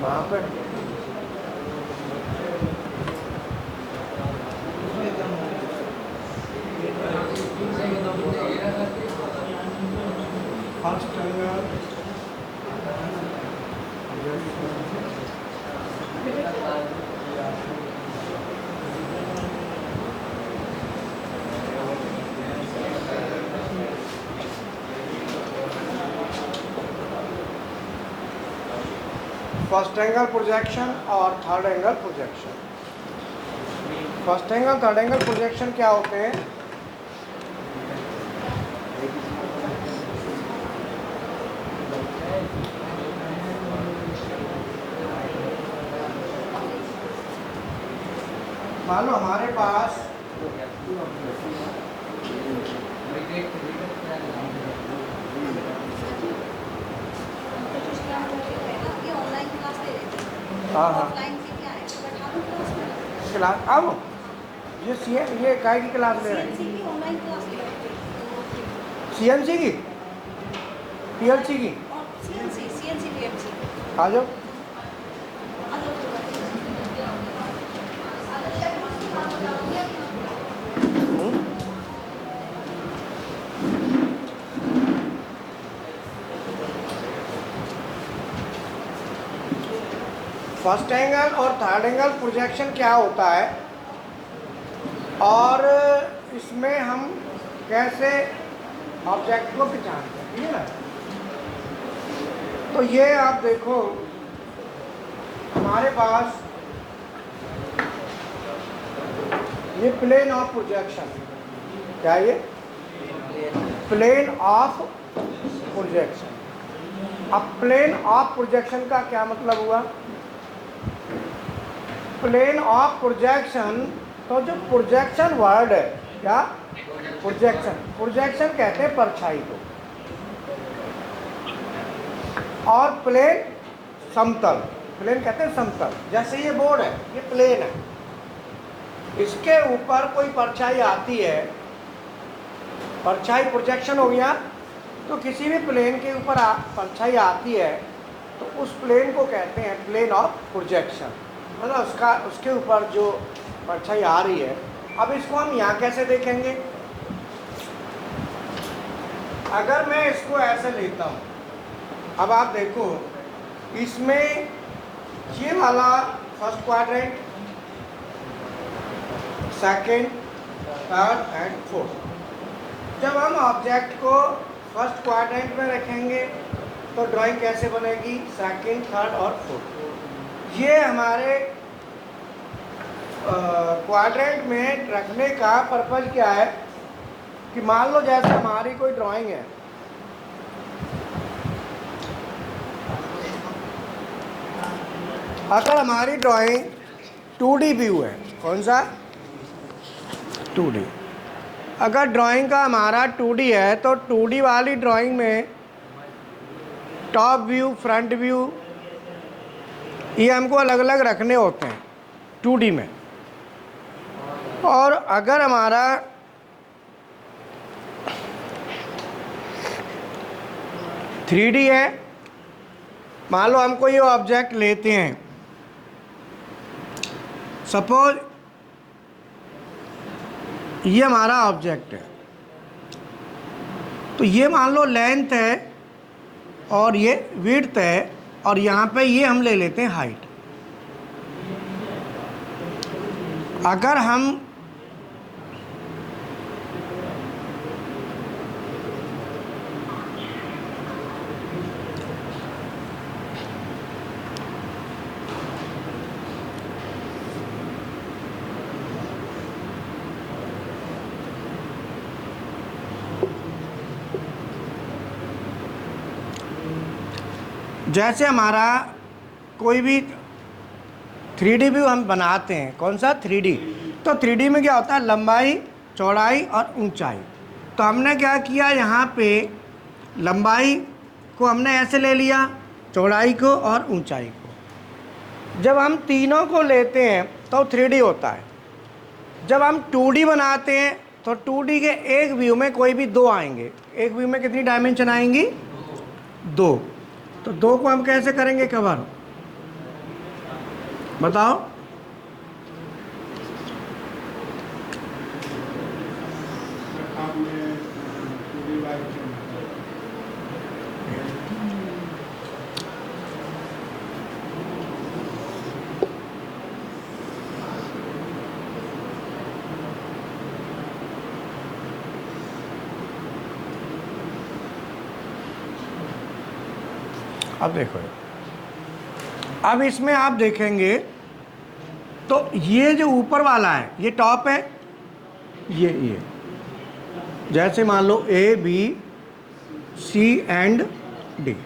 वहाँ पर first angle first angle projection और third angle projection. First angle third angle projection क्या होते हैं? मान लो हमारे पास क्लास आओ, ये काय की क्लास ले रहे हैं? CNC की, PLC की, आ जाओ। फर्स्ट एंगल और थर्ड एंगल प्रोजेक्शन क्या होता है और इसमें हम कैसे ऑब्जेक्ट को पहचानते हैं, ठीक है ना? तो ये आप देखो, हमारे पास ये प्लेन ऑफ प्रोजेक्शन, क्या ये प्लेन ऑफ प्रोजेक्शन। अब प्लेन ऑफ प्रोजेक्शन का क्या मतलब हुआ? प्लेन ऑफ प्रोजेक्शन, तो जो प्रोजेक्शन वर्ड है, क्या प्रोजेक्शन, प्रोजेक्शन कहते हैं परछाई को, और प्लेन समतल, प्लेन कहते हैं समतल। जैसे ये बोर्ड है, ये प्लेन है, इसके ऊपर कोई परछाई आती है, परछाई प्रोजेक्शन हो गया। तो किसी भी प्लेन के ऊपर परछाई आती है तो उस प्लेन को कहते हैं प्लेन ऑफ प्रोजेक्शन, मतलब उसके ऊपर जो परछाई आ रही है। अब इसको हम यहाँ कैसे देखेंगे? अगर मैं इसको ऐसे लेता हूँ, अब आप देखो, इसमें ये वाला first quadrant, second, third and fourth. जब हम ऑब्जेक्ट को फर्स्ट क्वाड्रेंट में रखेंगे तो ड्राइंग कैसे बनेगी? सेकंड, थर्ड और फोर्थ। ये हमारे क्वाड्रेंट में रखने का पर्पज क्या है कि मान लो जैसे हमारी कोई ड्राइंग है, अगर हमारी ड्राइंग 2D व्यू है, कौन सा 2D, अगर ड्राइंग का हमारा 2D है तो 2D वाली ड्राइंग में टॉप व्यू, फ्रंट व्यू, ये हमको अलग अलग रखने होते हैं 2D में। और अगर हमारा थ्री डी है, मान लो हमको ये ऑब्जेक्ट लेते हैं, सपोज ये हमारा ऑब्जेक्ट है, तो ये मान लो लेंथ है और ये विड्थ है, और यहाँ पे ये हम ले लेते हैं हाइट। अगर हम जैसे हमारा कोई भी 3D व्यू हम बनाते हैं, कौन सा 3D, तो 3D में क्या होता है? लंबाई, चौड़ाई और ऊंचाई। तो हमने क्या किया, यहाँ पे लंबाई को हमने ऐसे ले लिया, चौड़ाई को और ऊंचाई को। जब हम तीनों को लेते हैं तो 3D होता है। जब हम 2D बनाते हैं तो 2D के एक व्यू में कोई भी दो आएंगे। एक व्यू में कितनी डायमेंशन आएंगी? दो। तो दो को हम कैसे करेंगे कवर? बताओ। अब देखो, अब इसमें आप देखेंगे तो ये जो ऊपर वाला है ये टॉप है, ये जैसे मान लो A B C and D,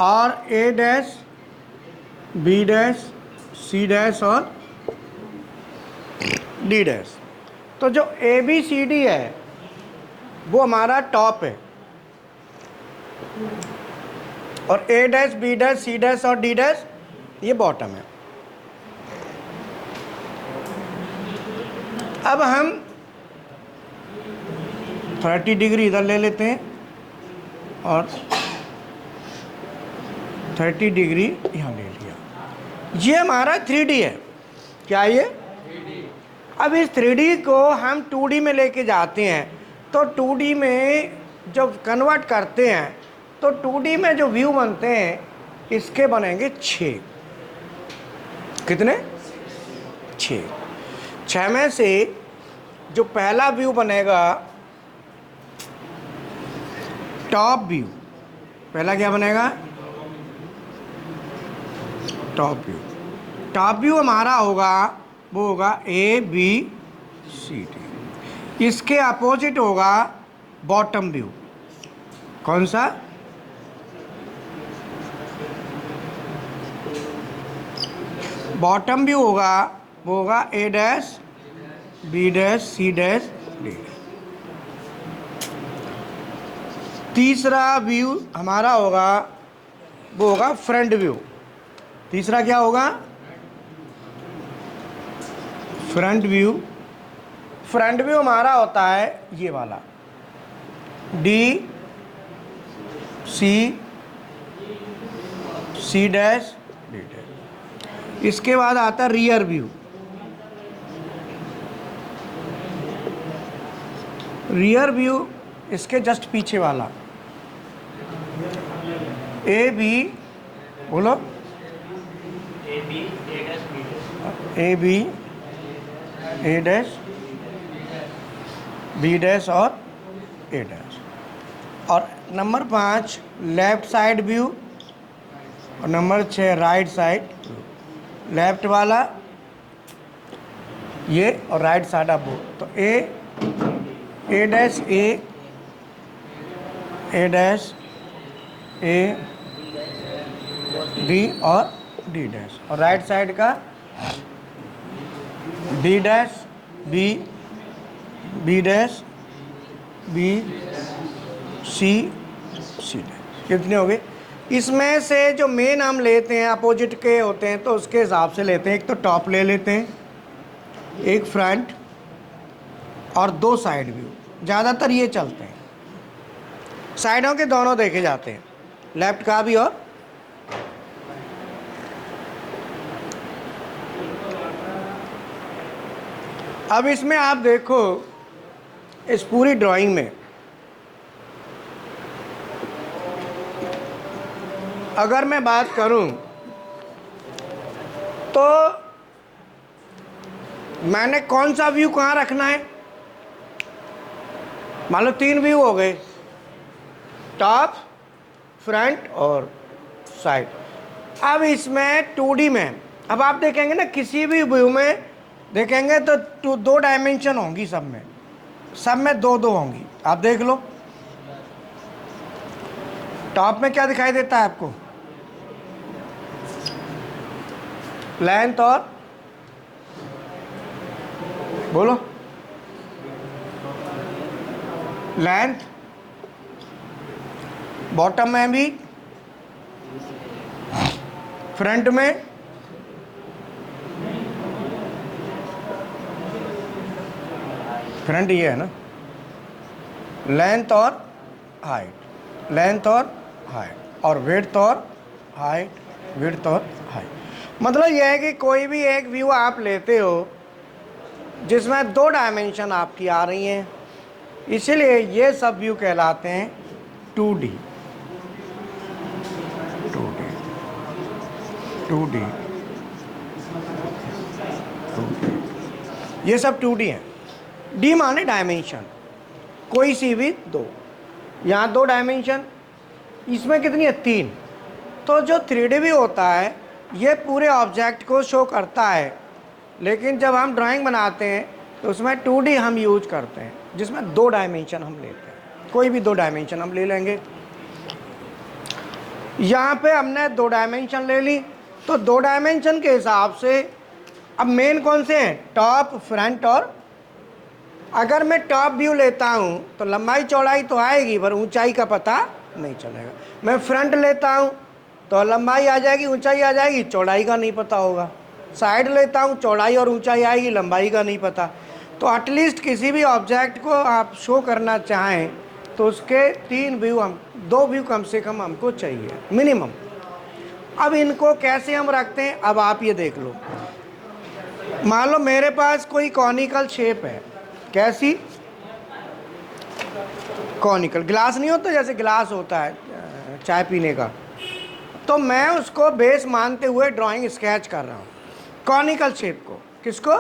और A dash B dash C dash और डी डैश। तो जो ए बी सी डी है वो हमारा टॉप है, और A dash B dash C dash और डी डैश ये बॉटम है। अब हम 30 डिग्री इधर ले लेते हैं और 30 डिग्री यहाँ ले लिया। ये हमारा 3D है। क्या ये? अब इस 3D को हम 2D में लेके जाते हैं, तो 2D में जब कन्वर्ट करते हैं तो 2D में जो व्यू बनते हैं इसके बनेंगे 6। कितने? 6। 6 में से जो पहला व्यू बनेगा टॉप व्यू, पहला क्या बनेगा? Top view. टॉप व्यू हमारा होगा, वो होगा ए बी सी डी। इसके अपोजिट होगा बॉटम व्यू। कौन सा? बॉटम व्यू होगा, वो होगा A dash B dash C dash D. तीसरा व्यू हमारा होगा, वो होगा फ्रंट व्यू। तीसरा क्या होगा? Front view. फ्रंट व्यू हमारा होता है ये वाला, D C C dash D dash. इसके बाद आता है रियर व्यू। रियर व्यू इसके जस्ट पीछे वाला, ए बी, बोलो, A B A dash B dash और ए डैश। और नंबर 5 लेफ्ट साइड व्यू, और number 6 right side view. Left वाला ये और राइट साइड आप वो। तो A dash A dash A D और डी डैश, और राइट साइड का B dash B B dash B C C dash. कितने हो गए? इसमें से जो मेन हम लेते हैं अपोजिट के होते हैं तो उसके हिसाब से लेते हैं। एक तो टॉप ले लेते हैं, एक फ्रंट और 2 साइड व्यू। ज़्यादातर ये चलते हैं, साइडों के दोनों देखे जाते हैं, लेफ्ट का भी। और अब इसमें आप देखो, इस पूरी ड्राइंग में अगर मैं बात करूं तो मैंने कौन सा व्यू कहाँ रखना है? मान लो 3 व्यू हो गए, टॉप फ्रंट और साइड। अब इसमें 2D में अब आप देखेंगे ना, किसी भी व्यू में देखेंगे तो 2 डायमेंशन होंगी, सब में 2-2 होंगी। आप देख लो टॉप में क्या दिखाई देता है आपको? लेंथ और, बोलो, लेंथ। बॉटम में भी, फ्रंट में, फ्रंट ये है ना, लेंथ और हाइट, लेंथ और हाइट, और विड्थ और हाइट, विड्थ और हाइट। मतलब यह है कि कोई भी एक व्यू आप लेते हो जिसमें 2 डायमेंशन आपकी आ रही हैं, इसीलिए ये सब व्यू कहलाते हैं 2D। 2D 2D 2D ये सब 2D हैं। D माने डायमेंशन, कोई सी भी 2। यहाँ 2 डायमेंशन, इसमें कितनी है 3। तो जो 3D व्यू होता है ये पूरे ऑब्जेक्ट को शो करता है, लेकिन जब हम ड्राइंग बनाते हैं तो उसमें 2D हम यूज करते हैं, जिसमें 2 डायमेंशन हम लेते हैं। कोई भी 2 डायमेंशन हम ले लेंगे। यहाँ पे हमने 2 डायमेंशन ले ली, तो 2 डायमेंशन के हिसाब से अब मेन कौन से हैं, टॉप, फ्रंट और। अगर मैं टॉप व्यू लेता हूँ तो लंबाई चौड़ाई तो आएगी पर ऊंचाई का पता नहीं चलेगा। मैं फ्रंट लेता हूँ तो लंबाई आ जाएगी, ऊंचाई आ जाएगी, चौड़ाई का नहीं पता होगा। साइड लेता हूँ, चौड़ाई और ऊंचाई आएगी, लंबाई का नहीं पता। तो एटलीस्ट किसी भी ऑब्जेक्ट को आप शो करना चाहें तो उसके 3 व्यू, हम 2 व्यू कम से कम हमको चाहिए मिनिमम। अब इनको कैसे हम रखते हैं, अब आप ये देख लो। मान लो मेरे पास कोई कॉनिकल शेप है, कैसी, कॉनिकल। ग्लास नहीं होता, जैसे ग्लास होता है चाय पीने का, तो मैं उसको बेस मानते हुए ड्राइंग स्केच कर रहा हूँ कॉनिकल शेप को। किसको,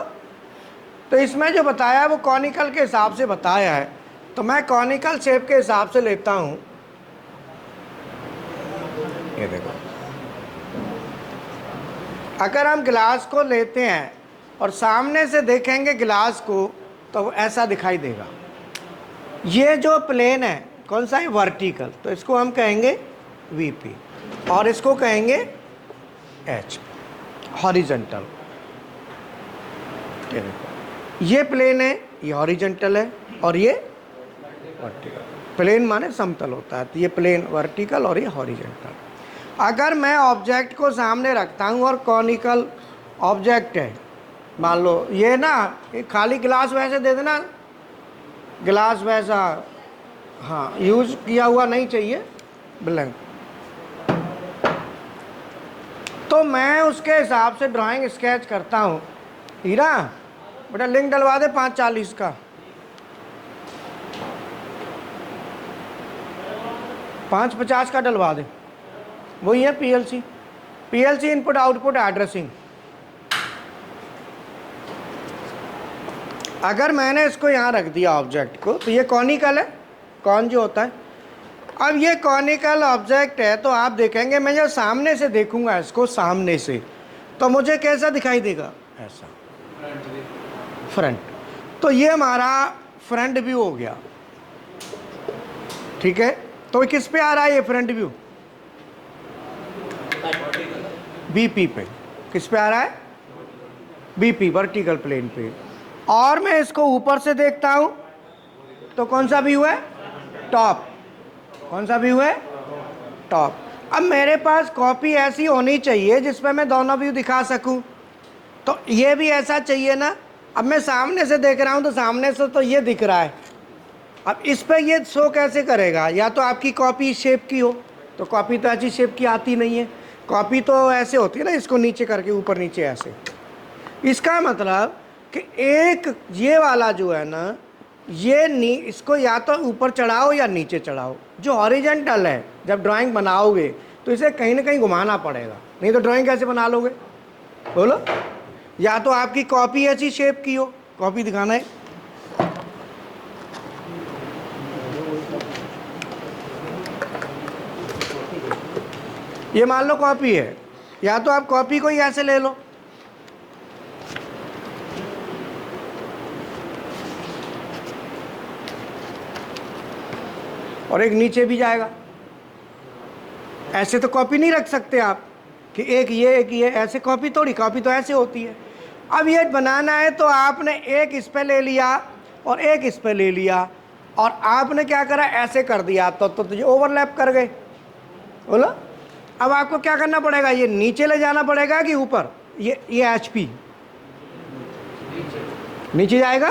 तो इसमें जो बताया वो कॉनिकल के हिसाब से बताया है, तो मैं कॉनिकल शेप के हिसाब से लेता हूँ। ये देखो, अगर हम ग्लास को लेते हैं और सामने से देखेंगे ग्लास को तो ऐसा दिखाई देगा। ये जो प्लेन है कौन सा है, वर्टिकल, तो इसको हम कहेंगे वीपी और इसको कहेंगे एच, हॉरिजॉन्टल। ये प्लेन है, ये हॉरिजॉन्टल है और ये वर्टिकल। प्लेन माने समतल होता है, तो ये प्लेन वर्टिकल और ये हॉरिजॉन्टल। अगर मैं ऑब्जेक्ट को सामने रखता हूँ और कॉनिकल ऑब्जेक्ट है, मान लो ये ना, ये खाली ग्लास वैसे दे देना, ग्लास वैसा, हाँ, यूज किया हुआ नहीं चाहिए, ब्लैंक। तो मैं उसके हिसाब से ड्राइंग स्केच करता हूँ। हीरा बेटा लिंक डलवा दे 540 का, 550 का डलवा दे। वही है पीएलसी इनपुट आउटपुट एड्रेसिंग। अगर मैंने इसको यहाँ रख दिया ऑब्जेक्ट को, तो ये कॉनिकल है, कौन जो होता है। अब ये कॉनिकल ऑब्जेक्ट है, तो आप देखेंगे मैं जब सामने से देखूंगा इसको, सामने से, तो मुझे कैसा दिखाई देगा, ऐसा, फ्रंट। तो ये हमारा फ्रंट व्यू हो गया, ठीक है। तो किस पे आ रहा है ये फ्रंट व्यू, बीपी पे। किस पे आ रहा है, बीपी, वर्टिकल प्लेन पे। और मैं इसको ऊपर से देखता हूं तो कौन सा व्यू है, टॉप। कौन सा व्यू है, टॉप। अब मेरे पास कॉपी ऐसी होनी चाहिए जिसमें मैं दोनों व्यू दिखा सकूं, तो ये भी ऐसा चाहिए ना। अब मैं सामने से देख रहा हूं तो सामने से तो ये दिख रहा है, अब इस पे ये शो कैसे करेगा। या तो आपकी कॉपी इस शेप की हो, तो कॉपी तो ऐसी शेप की आती नहीं है, कॉपी तो ऐसे होती है ना, इसको नीचे करके ऊपर नीचे ऐसे। इसका मतलब कि एक ये वाला जो है ना, ये इसको या तो ऊपर चढ़ाओ या नीचे चढ़ाओ। जो हॉरिजॉन्टल है, जब ड्राइंग बनाओगे तो इसे कहीं ना कहीं घुमाना पड़ेगा, नहीं तो ड्राइंग कैसे बना लोगे, बोलो। या तो आपकी कॉपी ऐसी शेप की हो, कॉपी दिखाना है, ये मान लो कॉपी है, या तो आप कॉपी को ही ऐसे ले लो, और एक नीचे भी जाएगा। ऐसे तो कॉपी नहीं रख सकते आप कि एक ये ऐसे कॉपी थोड़ी, कॉपी तो ऐसे होती है। अब ये बनाना है तो आपने एक इस पे ले लिया और एक इस पे ले लिया, और आपने क्या करा, ऐसे कर दिया, तो ये ओवरलैप कर गए, बोलो। अब आपको क्या करना पड़ेगा, ये नीचे ले जाना पड़ेगा कि ऊपर, ये HP नीचे जाएगा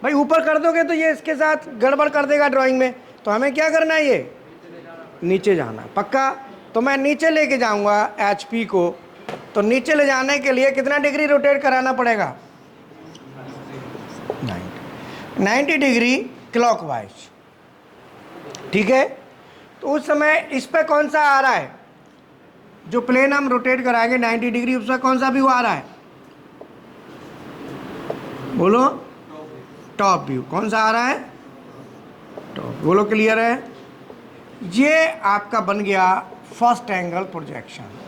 भाई। ऊपर कर दोगे तो ये इसके साथ गड़बड़ कर देगा ड्राइंग में, तो हमें क्या करना है, ये नीचे जाना, पक्का। तो मैं नीचे लेके जाऊंगा HP को, तो नीचे ले जाने के लिए कितना डिग्री रोटेट कराना पड़ेगा? 90 डिग्री क्लॉकवाइज। ठीक है, तो उस समय इस पे कौन सा आ रहा है? जो प्लेन हम रोटेट कराएंगे 90 डिग्री, उस पर कौन सा व्यू आ रहा है? बोलो, टॉप व्यू। कौन सा आ रहा है? टॉप। बोलो, क्लियर है? ये आपका बन गया फर्स्ट एंगल प्रोजेक्शन।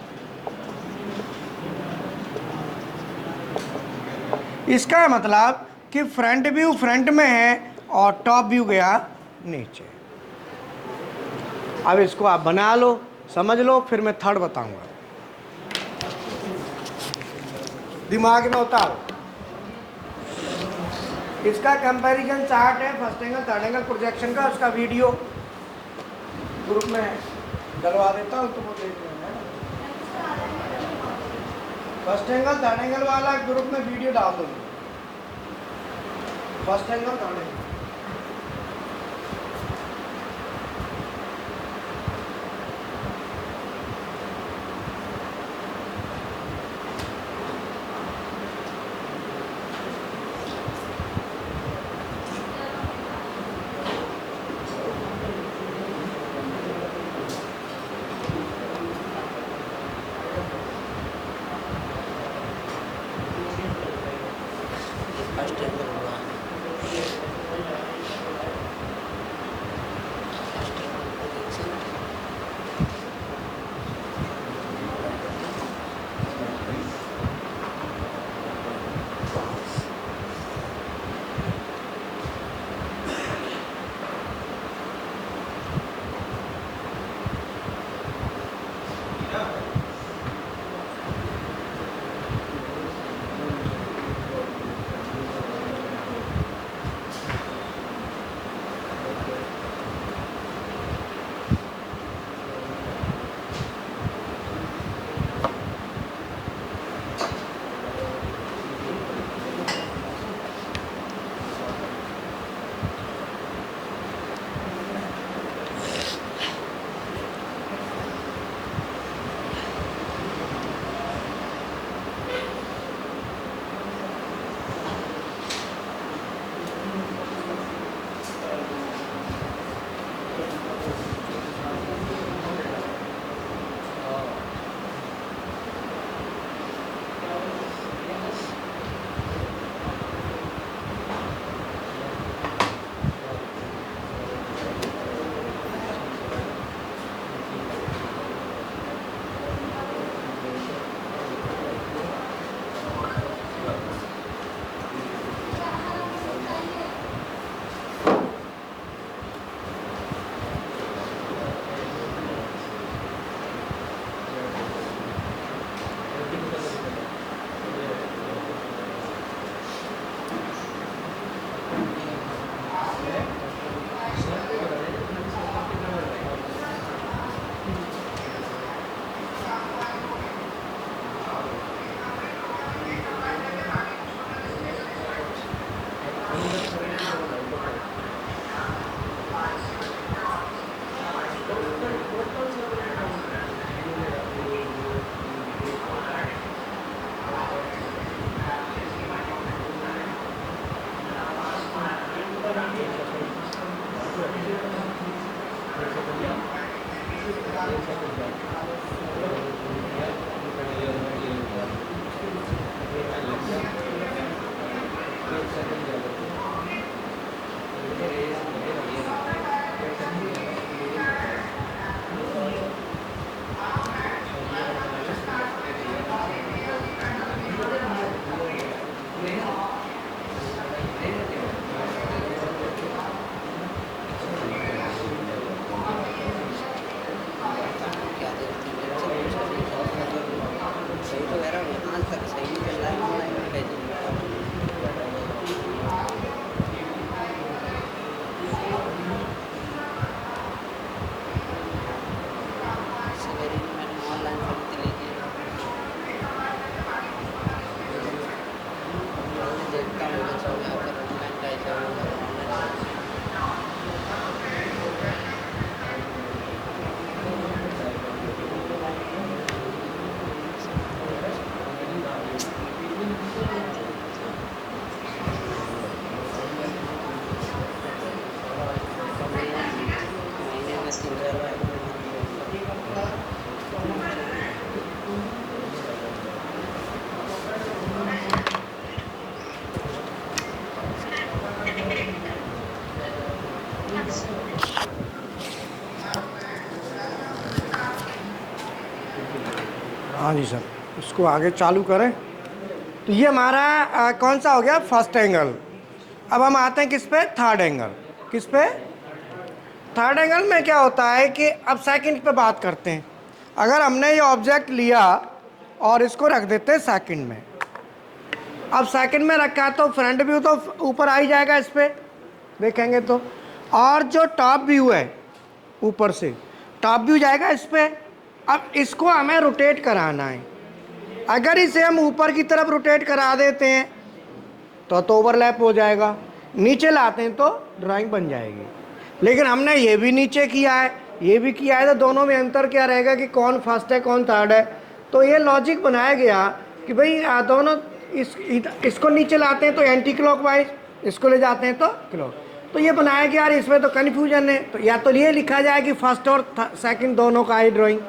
इसका मतलब कि फ्रंट व्यू फ्रंट में है और टॉप व्यू गया नीचे। अब इसको आप बना लो, समझ लो, फिर मैं थर्ड बताऊंगा। दिमाग में उतारो। इसका कंपैरिजन चार्ट है first angle third angle projection का, उसका वीडियो ग्रुप में डलवा देता हूँ, तुम देख लेना। फर्स्ट एंगल थर्ड एंगल वाला ग्रुप में वीडियो डाल दूंगी। First angle third angle. हाँ जी सर, इसको आगे चालू करें। तो ये हमारा कौन सा हो गया, फर्स्ट एंगल। अब हम आते हैं किस पे, थर्ड एंगल। किस पे, थर्ड एंगल में क्या होता है कि अब सेकंड पे बात करते हैं। अगर हमने ये ऑब्जेक्ट लिया और इसको रख देते हैं सेकंड में, अब सेकंड में रखा तो फ्रंट व्यू तो ऊपर आ ही जाएगा इस पे देखेंगे तो, और जो टॉप व्यू है ऊपर से टॉप व्यू जाएगा इस पे। अब इसको हमें रोटेट कराना है। अगर इसे हम ऊपर की तरफ रोटेट करा देते हैं तो ओवरलैप हो जाएगा, नीचे लाते हैं तो ड्राइंग बन जाएगी। लेकिन हमने ये भी नीचे किया है, ये भी किया है, तो दोनों में अंतर क्या रहेगा कि कौन फर्स्ट है कौन थर्ड है। तो ये लॉजिक बनाया गया कि भाई दोनों इसको नीचे लाते हैं तो एंटी क्लॉकवाइज, इसको ले जाते हैं तो क्लॉक। तो ये बनाया कि यार इसमें तो कन्फ्यूजन है, तो या तो ये लिखा जाए कि फर्स्ट और सेकंड दोनों का है ड्राइंग,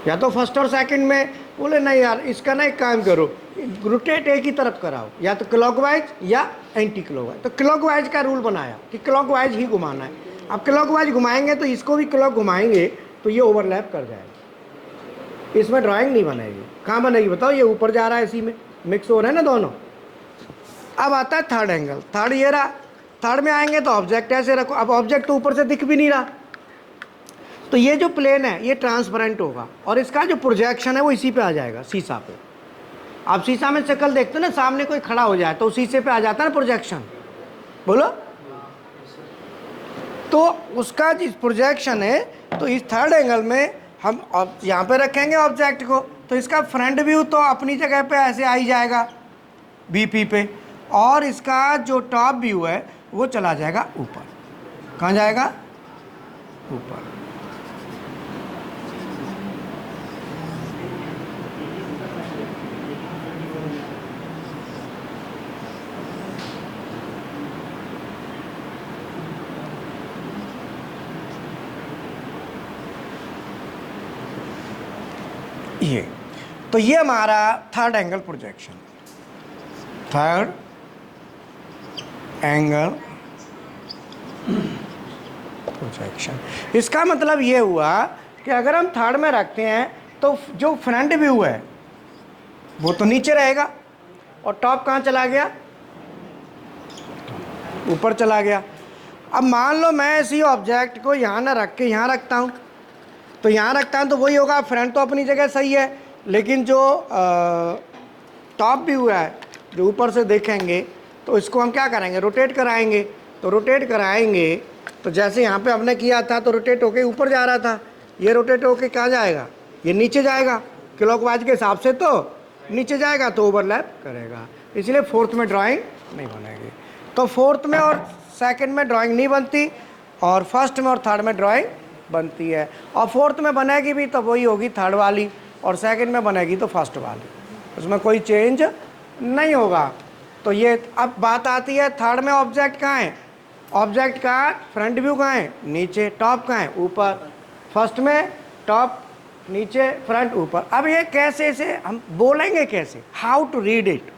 या तो फर्स्ट और सेकंड में बोले नहीं यार इसका ना एक काम करो, रोटेट एक ही तरफ कराओ, या तो क्लॉकवाइज या एंटी क्लॉकवाइज। तो क्लॉकवाइज का रूल बनाया कि क्लॉकवाइज ही घुमाना है। अब क्लॉकवाइज घुमाएंगे तो इसको भी क्लॉक घुमाएंगे तो ये ओवरलैप कर जाएगा, इसमें ड्राइंग नहीं बनेगी। कहाँ बनेगी बताओ, ये ऊपर जा रहा है इसी में मिक्स हो रहा है ना दोनों। अब आता है थर्ड एंगल, थर्ड ये रहा। थर्ड में आएंगे तो ऑब्जेक्ट ऐसे रखो, अब ऑब्जेक्ट तो ऊपर से दिख भी नहीं रहा, तो ये जो प्लेन है ये ट्रांसपेरेंट होगा और इसका जो प्रोजेक्शन है वो इसी पे आ जाएगा, शीशा पे। आप शीशा में शक्ल देखते हो ना, सामने कोई खड़ा हो जाए तो शीशे पे आ जाता है ना प्रोजेक्शन, बोलो। तो उसका जिस प्रोजेक्शन है, तो इस थर्ड एंगल में हम यहाँ पे रखेंगे ऑब्जेक्ट को, तो इसका फ्रंट व्यू तो अपनी जगह पे ऐसे आ ही जाएगा बीपी पे, और इसका जो टॉप व्यू है वो चला जाएगा ऊपर। कहाँ जाएगा, ऊपर। ये तो ये हमारा third angle projection, third angle projection. इसका मतलब ये हुआ कि अगर हम थर्ड में रखते हैं तो जो फ्रंट व्यू है वो तो नीचे रहेगा और टॉप कहाँ चला गया, ऊपर चला गया। अब मान लो मैं इसी ऑब्जेक्ट को यहाँ ना रख के यहाँ रखता हूँ, तो यहाँ रखता हूँ तो वही होगा, फ्रंट तो अपनी जगह सही है, लेकिन जो टॉप व्यू है जो ऊपर से देखेंगे तो इसको हम क्या करेंगे, रोटेट कराएंगे। तो रोटेट कराएंगे तो जैसे यहाँ पे हमने किया था तो रोटेट होके ऊपर जा रहा था, ये रोटेट होके कहाँ जाएगा, ये नीचे जाएगा। क्लॉकवाइज के हिसाब से तो नीचे जाएगा तो ओवरलैप करेगा, इसलिए फोर्थ में ड्राइंग नहीं बनेगी। तो फोर्थ में और सेकंड में ड्राइंग नहीं बनती और फर्स्ट में और थर्ड में ड्राइंग बनती है। और फोर्थ में बनेगी भी तो वही होगी थर्ड वाली, और सेकंड में बनेगी तो फर्स्ट वाली, उसमें कोई चेंज नहीं होगा। तो ये अब बात आती है थर्ड में ऑब्जेक्ट कहाँ है, ऑब्जेक्ट का फ्रंट व्यू कहाँ है, नीचे, टॉप कहाँ है, ऊपर। फर्स्ट में टॉप नीचे, फ्रंट ऊपर। अब ये कैसे से हम बोलेंगे, कैसे, हाउ टू रीड इट,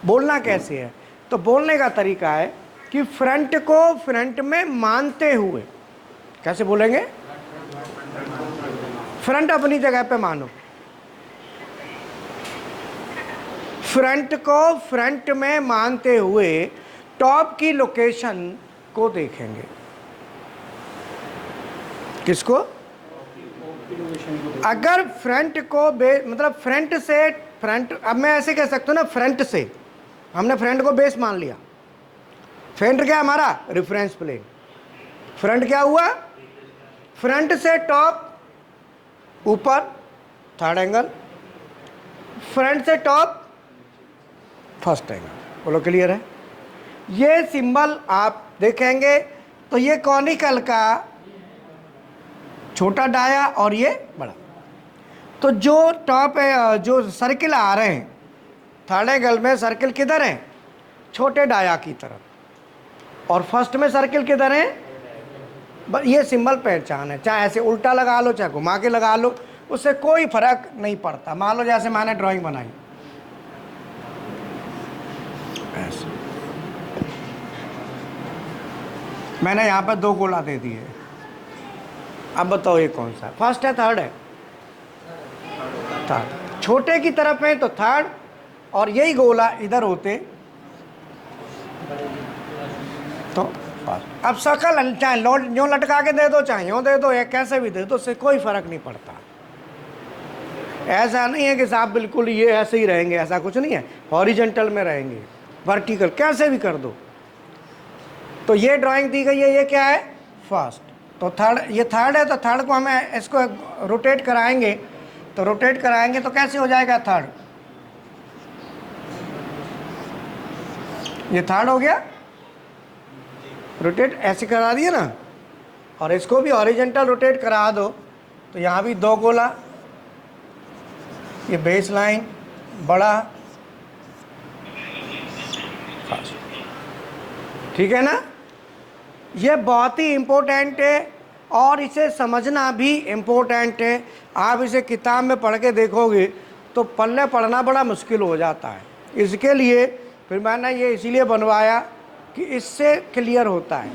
बोलना कैसे है। तो बोलने का तरीका है कि फ्रंट को फ्रंट में मानते हुए, कैसे बोलेंगे, फ्रंट अपनी जगह पे मानो, फ्रंट को फ्रंट में मानते हुए टॉप की लोकेशन को देखेंगे। किसको, अगर फ्रंट को मतलब फ्रंट से, फ्रंट, अब मैं ऐसे कह सकता हूँ ना, फ्रंट से हमने फ्रंट को बेस मान लिया। फ्रंट क्या हमारा, रेफरेंस प्लेन। फ्रंट क्या हुआ, फ्रंट से टॉप ऊपर, थर्ड एंगल। फ्रंट से टॉप, फर्स्ट एंगल। बोलो क्लियर है। ये सिंबल आप देखेंगे तो ये कॉनिकल का छोटा डाया और ये बड़ा। तो जो टॉप है, जो सर्किल आ रहे हैं थर्ड एंगल में, सर्किल किधर है, छोटे डाया की तरफ, और फर्स्ट में सर्किल किधर है, ये सिंबल पहचान है। चाहे ऐसे उल्टा लगा लो चाहे घुमा के लगा लो, उससे कोई फर्क नहीं पड़ता। मान लो जैसे मैंने ड्राइंग बनाई ऐसे, मैंने यहाँ पर 2 गोला दे दिए। अब बताओ ये कौन सा, फर्स्ट है थर्ड है, थर्ड, छोटे की तरफ है तो थर्ड, और यही गोला इधर होते तो फर्स्ट। अब शकल चाहे यूँ लटका के दे दो, चाहे यूँ दे दो, या कैसे भी दे दो, उससे कोई फर्क नहीं पड़ता। ऐसा नहीं है कि साहब बिल्कुल ये ऐसे ही रहेंगे, ऐसा कुछ नहीं है। हॉरिजेंटल में रहेंगे, वर्टिकल कैसे भी कर दो। तो ये ड्राइंग दी गई है, ये क्या है? फर्स्ट। तो थर्ड, ये थर्ड है, तो थर्ड को हमें इसको रोटेट कराएंगे, तो रोटेट कराएंगे तो कैसे हो जाएगा थर्ड? ये थर्ड हो गया, रोटेट ऐसे करा दिए ना, और इसको भी हॉरिजेंटल रोटेट करा दो, तो यहाँ भी दो गोला, ये बेस लाइन बड़ा, ठीक है ना। ये बहुत ही इम्पोर्टेंट है और इसे समझना भी इम्पोर्टेंट है। आप इसे किताब में पढ़ के देखोगे तो पल्ले पढ़ना बड़ा मुश्किल हो जाता है। इसके लिए फिर मैंने ये इसीलिए बनवाया कि इससे क्लियर होता है,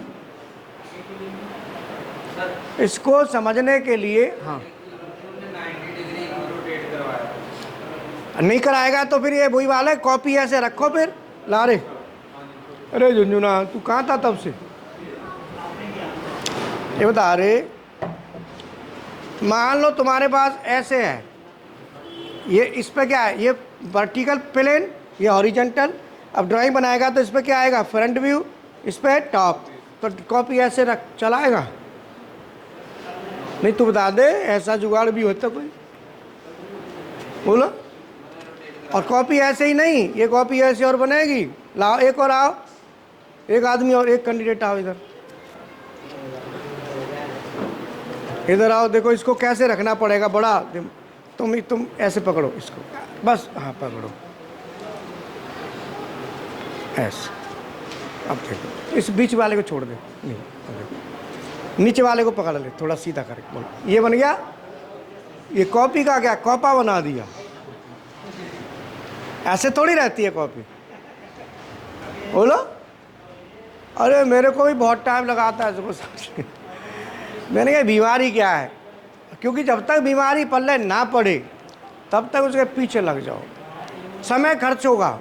इसको समझने के लिए। हाँ, नहीं कराएगा तो फिर ये वही वाले कॉपी ऐसे रखो, फिर ला रे। अरे झुंझुना तू कहाँ था तब से? ये बता रहे, मान लो तुम्हारे पास ऐसे है, ये इस पे क्या है? ये वर्टिकल प्लेन, ये हॉरिजेंटल। अब ड्राइंग बनाएगा तो इस पे क्या आएगा? फ्रंट व्यू, इस पे टॉप। तो कॉपी ऐसे रख, चलाएगा? नहीं, तू बता दे, ऐसा जुगाड़ भी होता कोई? बोलो। और कॉपी ऐसे ही नहीं, ये कॉपी ऐसे और बनेगी। लाओ एक और, आओ एक आदमी और, एक कैंडिडेट आओ इधर, इधर आओ। देखो इसको कैसे रखना पड़ेगा, बड़ा तुम ऐसे पकड़ो इसको, बस। हाँ पकड़ो ऐसे। अब देखो इस बीच वाले को छोड़ दे, नहीं देखो नीचे वाले को पकड़ ले, थोड़ा सीधा करके बोलो। ये बन गया, ये कॉपी का क्या? कॉपा बना दिया। ऐसे थोड़ी रहती है कॉपी, बोलो। अरे मेरे को भी बहुत टाइम लगाता है इसको समझने। मैंने कहा बीमारी क्या है? क्योंकि जब तक बीमारी पल्ले ना पड़े तब तक उसके पीछे लग जाओ, समय खर्च होगा,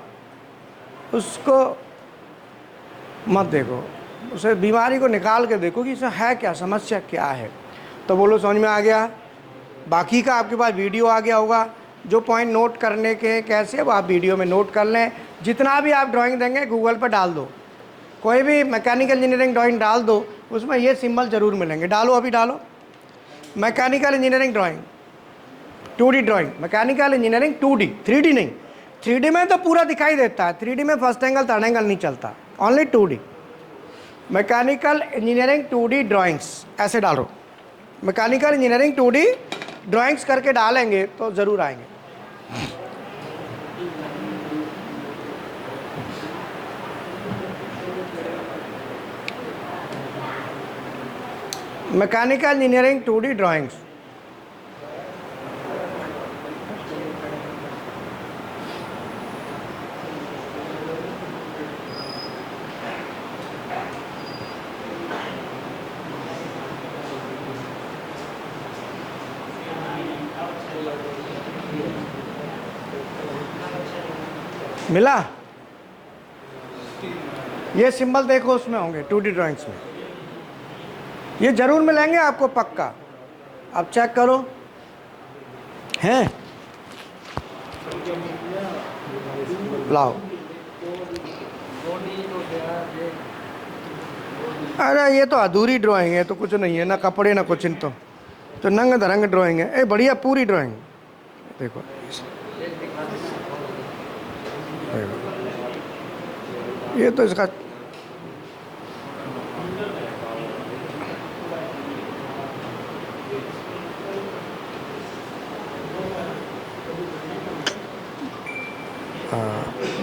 उसको मत देखो। उसे बीमारी को निकाल के देखो कि इसे है क्या, समस्या क्या है। तो बोलो समझ में आ गया? बाकी का आपके पास वीडियो आ गया होगा, जो पॉइंट नोट करने के कैसे वो आप वीडियो में नोट कर लें। जितना भी आप ड्राइंग देंगे गूगल पर डाल दो, कोई भी मैकेनिकल इंजीनियरिंग ड्राइंग डाल दो, उसमें ये सिंबल ज़रूर मिलेंगे। डालो, अभी डालो, mechanical engineering drawing 2D drawing, mechanical engineering 2D, 3D नहीं। 3D में तो पूरा दिखाई देता है, 3D में फर्स्ट एंगल थर्ड एंगल नहीं चलता, only 2D। Mechanical engineering 2D drawings ऐसे डालो, मैकेनिकल इंजीनियरिंग 2D ड्राइंग्स करके डालेंगे तो ज़रूर आएंगे। मैकेनिकल इंजीनियरिंग 2D ड्राइंग्स, मिला? ये सिंबल देखो उसमें होंगे 2D ड्राइंग्स में, ये जरूर मिलेंगे आपको पक्का। अब चेक करो, हैं? लाओ। अरे ये तो अधूरी ड्राइंग है, तो कुछ नहीं है, ना कपड़े ना कुछ, तो नंग धरंग ड्राइंग है। ए बढ़िया पूरी ड्राइंग देखो, ये तो इसका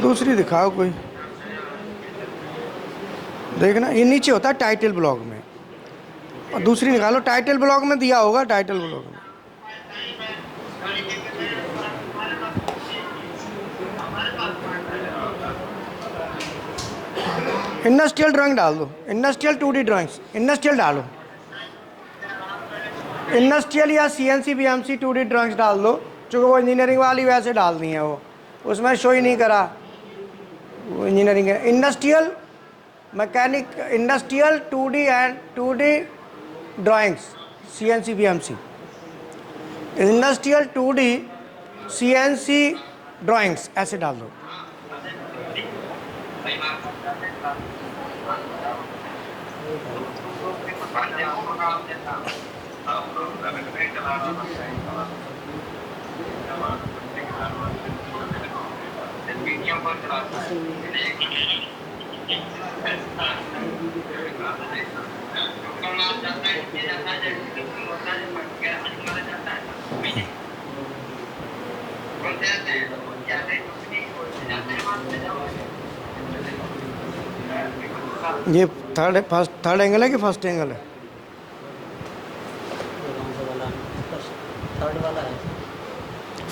दूसरी दिखाओ कोई, देखना ये नीचे होता है टाइटल ब्लॉक में, और दूसरी निकालो। टाइटल ब्लॉक में दिया होगा, टाइटल ब्लॉक में। इंडस्ट्रियल ड्राइंग डाल दो, इंडस्ट्रियल 2D ड्राइंग्स, इंडस्ट्रियल डालो, इंडस्ट्रियल या CNC BMC 2D ड्राइंग्स डाल दो, चूँकि वो इंजीनियरिंग वाली वैसे डाल दी हैं, वो उसमें शो ही नहीं करा। वो इंजीनियरिंग है। Industrial mechanic, industrial 2D and 2D drawings CNC BMC, industrial 2D CNC drawings ऐसे डाल दो। ये थर्ड एंगल है कि फर्स्ट एंगल है? थर्ड वाला है।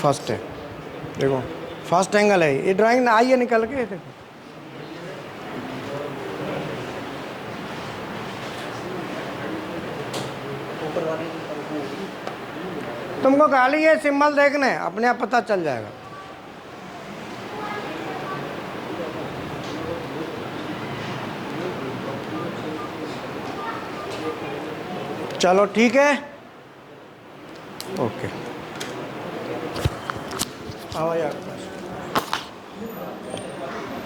फर्स्ट है। देखो फर्स्ट एंगल है, ये ड्राइंग आई है निकल के, देखो। ऊपर वाली तुमको खाली ये सिंबल देखना है, अपने आप पता चल जाएगा। चलो ठीक है, ओके। आओ यार,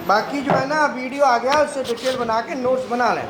बाकी जो है ना वीडियो आ गया, उससे डिटेल बना के नोट्स बना लें।